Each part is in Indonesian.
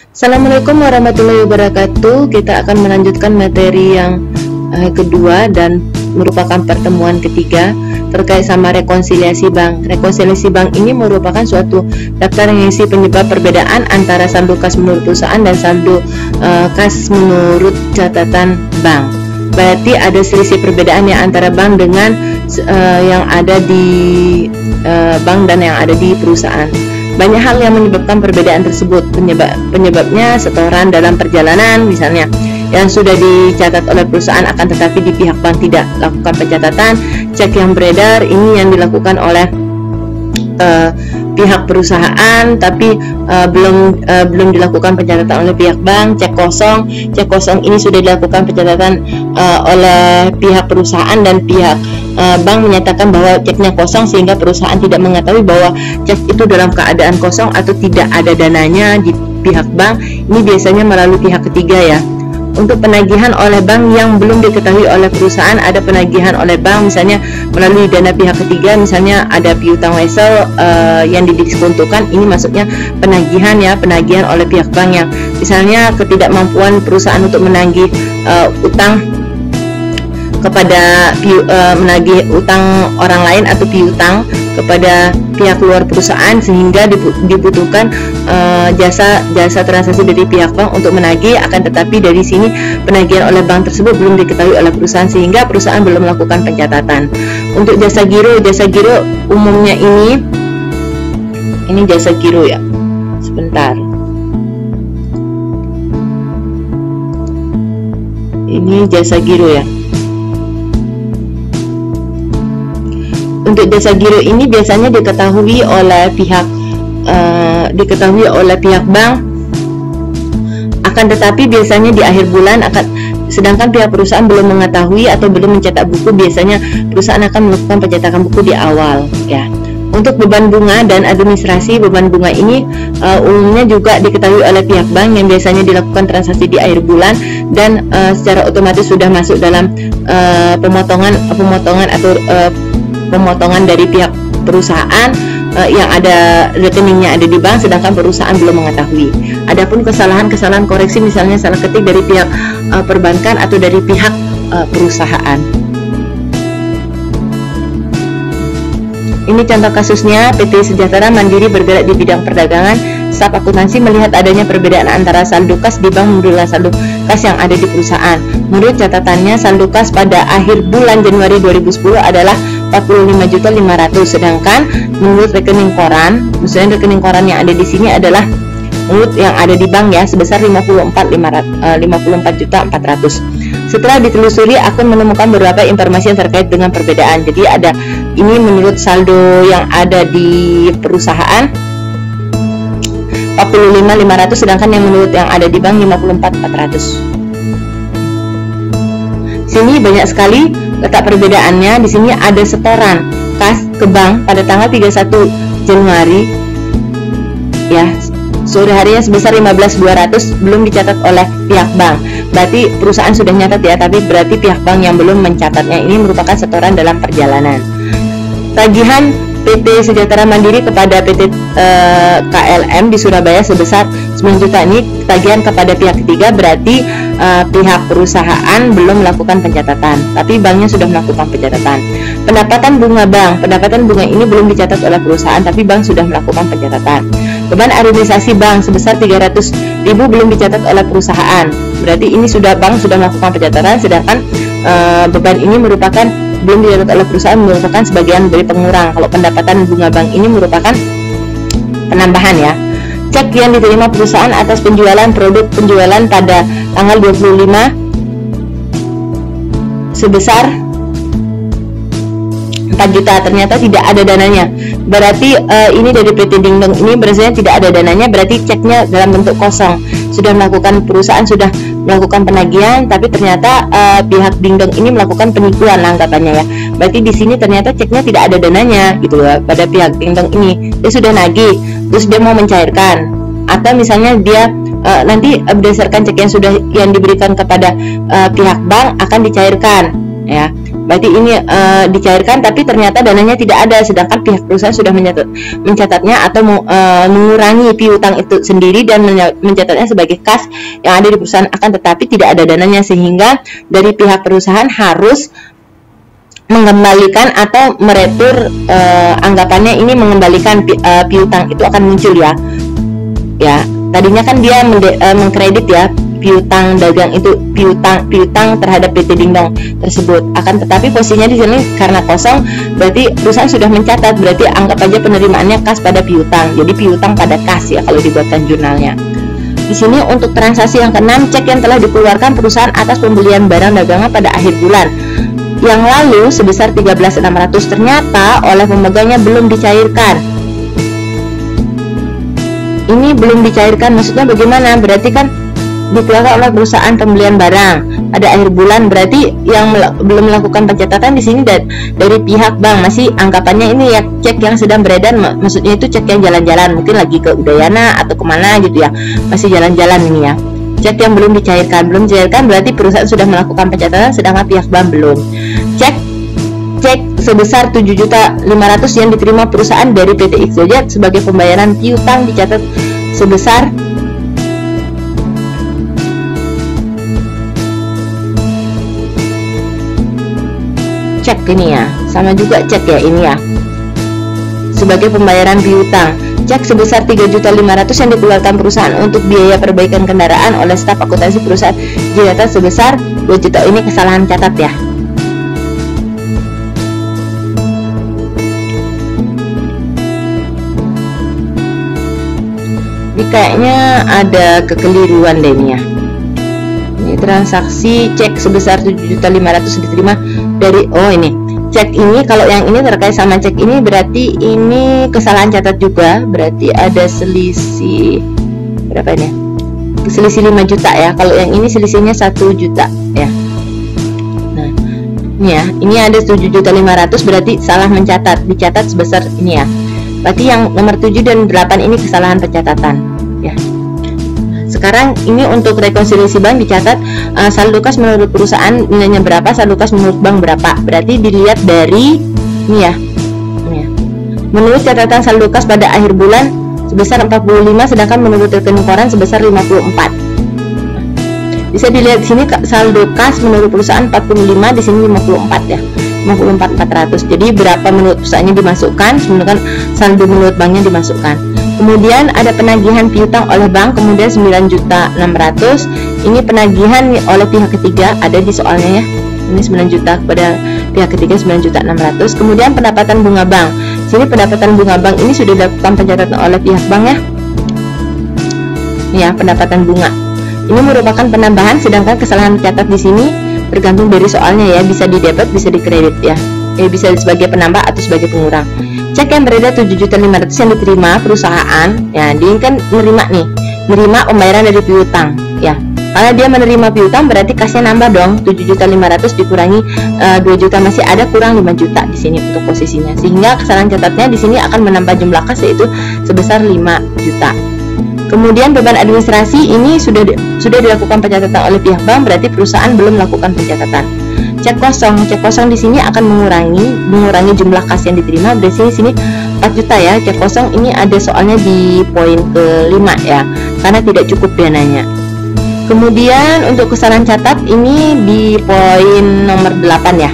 Assalamualaikum warahmatullahi wabarakatuh. Kita akan melanjutkan materi yang kedua dan merupakan pertemuan ketiga terkait sama rekonsiliasi bank. Rekonsiliasi bank ini merupakan suatu daftar yang isi penyebab perbedaan antara saldo kas menurut perusahaan dan saldo kas menurut catatan bank. Berarti ada selisih perbedaan yang antara bank dengan yang ada di bank dan yang ada di perusahaan. Banyak hal yang menyebabkan perbedaan tersebut. Penyebabnya setoran dalam perjalanan misalnya yang sudah dicatat oleh perusahaan akan tetapi di pihak bank tidak lakukan pencatatan. Cek yang beredar ini yang dilakukan oleh pihak perusahaan tapi belum dilakukan pencatatan oleh pihak bank. Cek kosong ini sudah dilakukan pencatatan oleh pihak perusahaan dan pihak bank menyatakan bahwa ceknya kosong sehingga perusahaan tidak mengetahui bahwa cek itu dalam keadaan kosong atau tidak ada dananya di pihak bank. Ini biasanya melalui pihak ketiga ya. Untuk penagihan oleh bank yang belum diketahui oleh perusahaan, ada penagihan oleh bank misalnya melalui dana pihak ketiga, misalnya ada piutang wesel yang didiskontokan. Ini maksudnya penagihan ya, penagihan oleh pihak bank yang misalnya ketidakmampuan perusahaan untuk menagih utang kepada menagih utang orang lain atau piutang kepada pihak luar perusahaan sehingga dibutuhkan jasa transaksi dari pihak bank untuk menagih, akan tetapi dari sini penagihan oleh bank tersebut belum diketahui oleh perusahaan sehingga perusahaan belum melakukan pencatatan. Untuk jasa giro umumnya ini jasa giro ya. Sebentar. Ini jasa giro ya. Untuk jasa giro ini biasanya diketahui oleh pihak bank, akan tetapi biasanya di akhir bulan sedangkan pihak perusahaan belum mengetahui atau belum mencetak buku, biasanya perusahaan akan melakukan pencetakan buku di awal ya. Untuk beban bunga dan administrasi, beban bunga ini umumnya juga diketahui oleh pihak bank yang biasanya dilakukan transaksi di akhir bulan dan secara otomatis sudah masuk dalam pemotongan atau pemotongan dari pihak perusahaan yang ada rekeningnya ada di bank sedangkan perusahaan belum mengetahui. Adapun kesalahan koreksi misalnya salah ketik dari pihak perbankan atau dari pihak perusahaan. Ini contoh kasusnya, PT Sejahtera Mandiri bergerak di bidang perdagangan. Staf akuntansi melihat adanya perbedaan antara saldo kas di bank dengan saldo kas yang ada di perusahaan. Menurut catatannya, saldo kas pada akhir bulan Januari 2010 adalah 45.500.000, sedangkan menurut rekening koran, misalnya rekening koran yang ada di sini adalah menurut yang ada di bank ya sebesar 54.400.000. Setelah ditelusuri, akun menemukan beberapa informasi yang terkait dengan perbedaan. Jadi ada ini menurut saldo yang ada di perusahaan 45.500, sedangkan yang menurut yang ada di bank 54.400. Sini banyak sekali letak perbedaannya. Di sini ada setoran kas ke bank pada tanggal 31 Januari ya. Sore harinya sebesar 15.200 belum dicatat oleh pihak bank. Berarti perusahaan sudah nyatat ya, tapi berarti pihak bank yang belum mencatatnya. Ini merupakan setoran dalam perjalanan. Tagihan PT Sejahtera Mandiri kepada PT KLM di Surabaya sebesar 9 juta. Ini tagihan kepada pihak ketiga, berarti pihak perusahaan belum melakukan pencatatan, tapi banknya sudah melakukan pencatatan. Pendapatan bunga bank, pendapatan bunga ini belum dicatat oleh perusahaan, tapi bank sudah melakukan pencatatan. Beban administrasi bank sebesar 300.000 belum dicatat oleh perusahaan, berarti ini bank sudah melakukan pencatatan, sedangkan beban ini merupakan belum dicatat oleh perusahaan, merupakan sebagian dari pengurang. Kalau pendapatan bunga bank ini merupakan penambahan ya. Cek yang diterima perusahaan atas penjualan produk penjualan pada tanggal 25 sebesar 4 juta, ternyata tidak ada dananya. Berarti ini dari PT Dingdong ini berasanya tidak ada dananya, berarti ceknya dalam bentuk kosong. Perusahaan sudah melakukan penagihan, tapi ternyata pihak Dingdong ini melakukan penipuan anggapannya ya. Berarti di sini ternyata ceknya tidak ada dananya gitu ya pada pihak Dingdong ini. Dia sudah nagih, terus dia mau mencairkan, atau misalnya dia nanti berdasarkan cek yang diberikan kepada pihak bank akan dicairkan ya. Berarti ini dicairkan tapi ternyata dananya tidak ada, sedangkan pihak perusahaan sudah mencatatnya atau mengurangi piutang itu sendiri dan mencatatnya sebagai kas yang ada di perusahaan, akan tetapi tidak ada dananya, sehingga dari pihak perusahaan harus mengembalikan atau meretur, anggapannya ini mengembalikan piutang itu akan muncul ya. Ya, tadinya kan dia mengkredit ya piutang dagang itu, piutang terhadap PT Dingdong tersebut. Akan tetapi posisinya di sini karena kosong, berarti perusahaan sudah mencatat, berarti anggap aja penerimaannya kas pada piutang. Jadi piutang pada kas ya kalau dibuatkan jurnalnya. Di sini untuk transaksi yang keenam, cek yang telah dikeluarkan perusahaan atas pembelian barang dagangan pada akhir bulan yang lalu sebesar 13.600 ternyata oleh pemegangnya belum dicairkan. Ini belum dicairkan maksudnya bagaimana? Berarti kan dikeluarkan oleh perusahaan pembelian barang pada akhir bulan, berarti yang belum melakukan pencatatan di sini dari pihak bank, masih anggapannya ini ya cek yang sedang beredar, maksudnya itu cek yang jalan-jalan, mungkin lagi ke Udayana atau kemana gitu ya, masih jalan-jalan ini ya. Cek yang belum dicairkan berarti perusahaan sudah melakukan pencatatan sedangkan pihak bank belum. Cek sebesar 7.500.000 yang diterima perusahaan dari PT XYZ sebagai pembayaran piutang dicatat sebesar cek ini ya, sama juga cek ya ini ya sebagai pembayaran piutang. Cek sebesar 3.500.000 yang dikeluarkan perusahaan untuk biaya perbaikan kendaraan oleh staf akuntansi perusahaan dicatat sebesar 2 juta. Ini kesalahan catat ya. Ini kayaknya ada kekeliruan deh ini ya. Ini transaksi cek sebesar 7.500.000 diterima dari ini cek ini, kalau yang ini terkait sama cek ini berarti ini kesalahan catat juga, berarti ada selisih berapa ini? Selisih 5 juta ya. Kalau yang ini selisihnya 1 juta ya. Nah, ini ya, ini ada 7.500.000 berarti salah mencatat, dicatat sebesar ini ya. Berarti yang nomor 7 dan 8 ini kesalahan pencatatan ya. Sekarang ini untuk rekonsiliasi bank dicatat saldo kas menurut perusahaan nilainya berapa, saldo kas menurut bank berapa. Berarti dilihat dari ini ya. Menurut catatan saldo kas pada akhir bulan sebesar 45, sedangkan menurut rekening koran sebesar 54. Bisa dilihat di sini saldo kas menurut perusahaan 45, di sini 54 ya. 54.400. Jadi berapa menurut perusahaannya dimasukkan, sedangkan saldo menurut banknya dimasukkan. Kemudian ada penagihan piutang oleh bank, kemudian 9.600.000. Ini penagihan oleh pihak ketiga, ada di soalnya ya. Ini 9 juta kepada pihak ketiga, 9.600.000. Kemudian pendapatan bunga bank. Sini pendapatan bunga bank ini sudah dilakukan pencatatan oleh pihak bank ya. Ya, pendapatan bunga. Ini merupakan penambahan, sedangkan kesalahan catat di sini tergantung dari soalnya ya, bisa di debit, bisa di kredit ya. Bisa sebagai penambah atau sebagai pengurang. Cek yang beredar 7.500.000 yang diterima perusahaan ya, dia kan menerima pembayaran dari piutang ya. Karena dia menerima piutang berarti kasnya nambah dong, 7.500.000 dikurangi 2 juta, masih ada kurang 5 juta di sini untuk posisinya, sehingga kesalahan catatnya di sini akan menambah jumlah kas yaitu sebesar 5 juta. Kemudian beban administrasi ini sudah dilakukan pencatatan oleh pihak bank, berarti perusahaan belum melakukan pencatatan. Cek kosong di sini akan mengurangi jumlah kas yang diterima. Berarti sini 4 juta ya. Cek kosong ini ada soalnya di poin ke-5 ya, karena tidak cukup dananya. Kemudian untuk kesalahan catat ini di poin nomor 8 ya.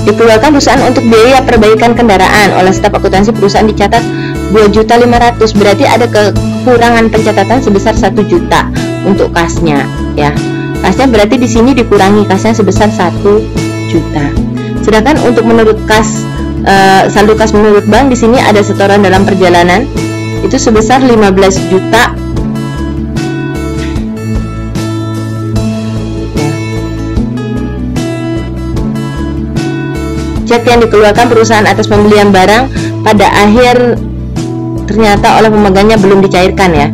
Dikeluarkan perusahaan untuk biaya perbaikan kendaraan oleh staf akuntansi perusahaan dicatat 2.500.000, berarti ada kekurangan pencatatan sebesar 1 juta untuk kasnya ya. Kasnya berarti di sini dikurangi kasnya sebesar 1 juta. Sedangkan untuk menurut kas saldo kas menurut bank di sini ada setoran dalam perjalanan itu sebesar 15 juta. Cek yang dikeluarkan perusahaan atas pembelian barang pada akhir ternyata oleh pemegangnya belum dicairkan ya.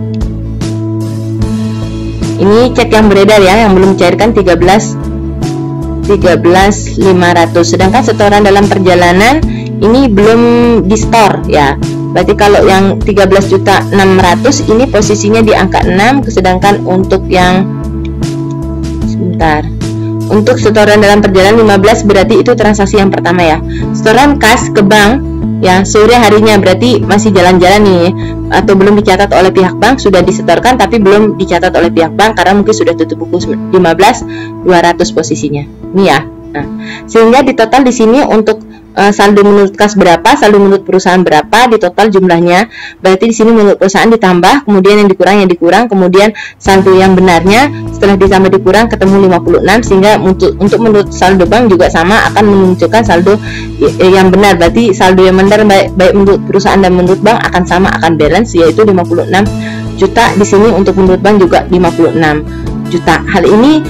Ini cek yang beredar ya, yang belum dicairkan 13.500. Sedangkan setoran dalam perjalanan ini belum di store ya. Berarti kalau yang 13.600.000 ini posisinya di angka 6, sedangkan untuk yang untuk setoran dalam perjalanan 15 berarti itu transaksi yang pertama ya. Setoran kas ke bank ya sore harinya berarti masih jalan-jalan nih, atau belum dicatat oleh pihak bank, sudah disetorkan tapi belum dicatat oleh pihak bank karena mungkin sudah tutup buku 15.200 posisinya. Ini ya. Nah, sehingga di total di sini untuk saldo menurut kas berapa, saldo menurut perusahaan berapa, di total jumlahnya. Berarti di sini menurut perusahaan ditambah, kemudian yang dikurang, kemudian saldo yang benarnya setelah ditambah dikurang ketemu 56, sehingga untuk menurut saldo bank juga sama akan menunjukkan saldo yang benar. Berarti saldo yang benar baik menurut perusahaan dan menurut bank akan sama, akan balance, yaitu 56 juta. Di sini untuk menurut bank juga 56 juta. Hal ini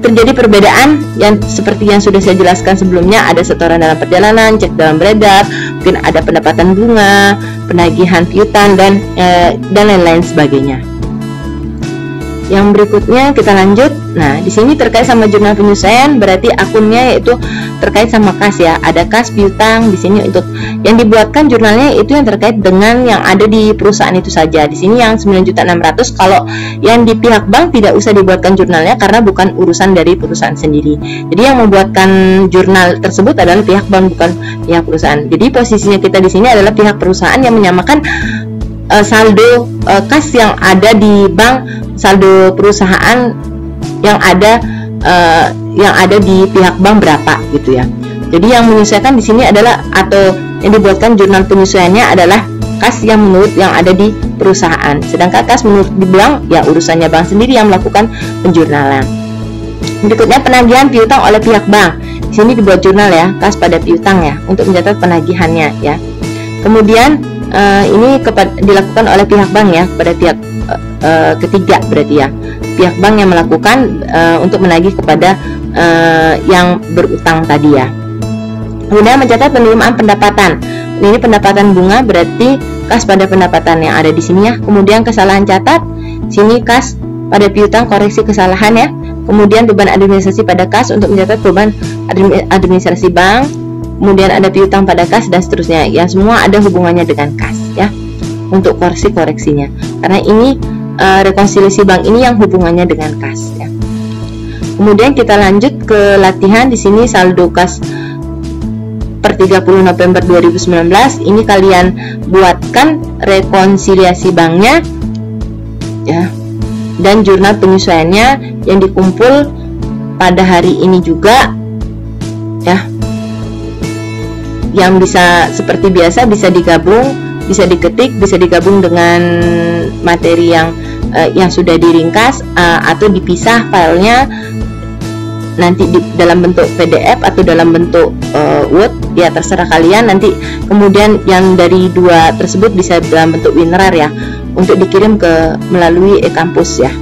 terjadi perbedaan yang seperti yang sudah saya jelaskan sebelumnya, ada setoran dalam perjalanan, cek dalam beredar, mungkin ada pendapatan bunga, penagihan piutang dan lain-lain sebagainya. Yang berikutnya kita lanjut. Nah, di sini terkait sama jurnal penyesuaian, berarti akunnya yaitu terkait sama kas ya. Ada kas, piutang di sini untuk yang dibuatkan jurnalnya itu yang terkait dengan yang ada di perusahaan itu saja. Di sini yang 9.600.000, kalau yang di pihak bank tidak usah dibuatkan jurnalnya karena bukan urusan dari perusahaan sendiri. Jadi yang membuatkan jurnal tersebut adalah pihak bank, bukan pihak perusahaan. Jadi posisinya kita di sini adalah pihak perusahaan yang menyamakan saldo kas yang ada di bank, saldo perusahaan yang ada di pihak bank berapa gitu ya. Jadi yang menyesuaikan di sini adalah, atau yang dibuatkan jurnal penyesuaiannya adalah kas yang menurut yang ada di perusahaan. Sedangkan kas menurut di bank ya urusannya bank sendiri yang melakukan penjurnalan. Berikutnya penagihan piutang oleh pihak bank. Di sini dibuat jurnal ya, kas pada piutang ya, untuk mencatat penagihannya ya. Kemudian ini dilakukan oleh pihak bank ya, kepada pihak ketiga berarti ya, pihak bank yang melakukan untuk menagih kepada yang berutang tadi ya. Kemudian mencatat penerimaan pendapatan. Ini pendapatan bunga berarti kas pada pendapatan yang ada di sini ya. Kemudian kesalahan catat, sini kas pada piutang koreksi kesalahan ya. Kemudian beban administrasi pada kas untuk mencatat beban administrasi bank. Kemudian ada piutang pada kas dan seterusnya. Yang semua ada hubungannya dengan kas ya, untuk koreksinya. Karena ini rekonsiliasi bank ini yang hubungannya dengan kas ya. Kemudian kita lanjut ke latihan. Di sini saldo kas per 30 November 2019. Ini kalian buatkan rekonsiliasi banknya ya, dan jurnal penyesuaiannya yang dikumpul pada hari ini juga ya. Yang bisa seperti biasa bisa digabung, bisa diketik, bisa digabung dengan materi yang sudah diringkas, atau dipisah filenya nanti dalam bentuk PDF atau dalam bentuk Word ya, terserah kalian. Nanti kemudian yang dari dua tersebut bisa dalam bentuk WinRAR ya, untuk dikirim melalui e-kampus ya.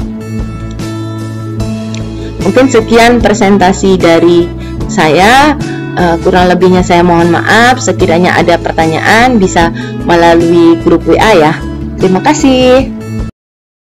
Mungkin sekian presentasi dari saya. Kurang lebihnya saya mohon maaf. Sekiranya ada pertanyaan bisa melalui grup WA ya. Terima kasih.